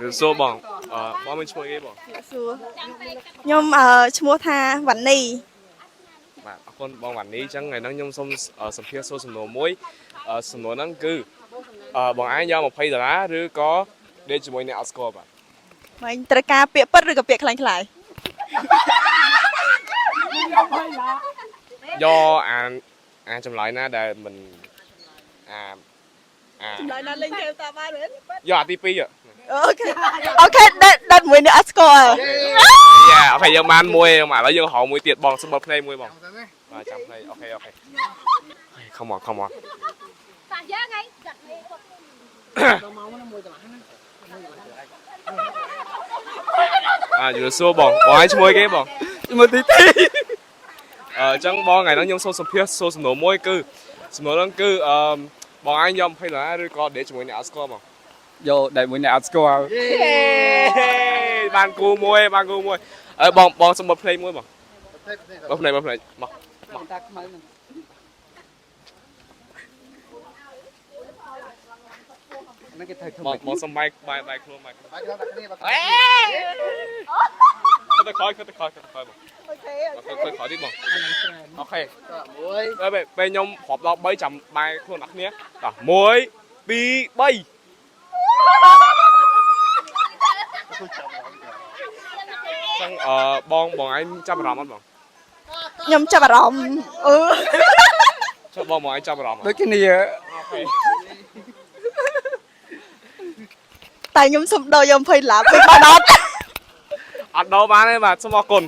គឺសួរបងបងមានឈ្មោះអីបងសួរខ្ញុំឈ្មោះថាវ៉ាន់នីបាទអរគុណបងវ៉ាន់នីអញ្ចឹងថ្ងៃហ្នឹងខ្ញុំសូមសម្ភាសសួរសំណួរមួយសំណួរហ្នឹងគឺបងឯងយក$20ឬក៏ដេកជាមួយអ្នកអត់ស្គាល់បាទមិនត្រូវការពាក្យពិតឬក៏ពាក្យខ្លាំងខ្លាយយកអាចម្លើយណាដែលមិនចម្លើយណាលេងគេតាមបានមែនយកអាទី2អូខេដេតមួយអ្នកអត់ស្គាល់យ៉ាអូខេយើងបានមួយឥឡូវយើងហៅមួយទៀតបងសុំមើលភ្នែកមួយបងបាទចាំភ្នែកអូខេ come on សាក់យ៉ាងហ្នឹងចាក់នេះយល់សួរបងឯងឈ្មោះអីគេបងឈ្មោះទីអញ្ចឹងបងថ្ងៃហ្នឹងខ្ញុំសូមសម្ភាសសួរសំណួរមួយគឺសំណួរហ្នឹងគឺបងឯងយក$20ឬក៏ដេកជាមួយអ្នកអត់ស្គាល់បងយកដេកមួយអ្នកអត់ស្គាល់បានគូមួយបងសុំមើលភ្នែកមួយបងភ្នែកមកតាខ្មៅហ្នឹងហ្នឹងគេត្រូវធ្វើបងសុំបាយខ្លួនបាយខ្លួនដាក់គ្នាទៅខយបងអូខេខយទៀតបងអូខេមួយពេលខ្ញុំរាប់ដល់3ចាំបាយខ្លួនអ្នកគ្នា1 2 3ចឹងបងឯងចាប់អារម្មណ៍អត់បងខ្ញុំចាប់អារម្មណ៍ចុះបងឯងចាប់អារម្មណ៍ដូចគ្នាអូខេតែខ្ញុំសុំដោយក$20វិញបានអត់អត់ដោបានទេបាទសូមអរគុណ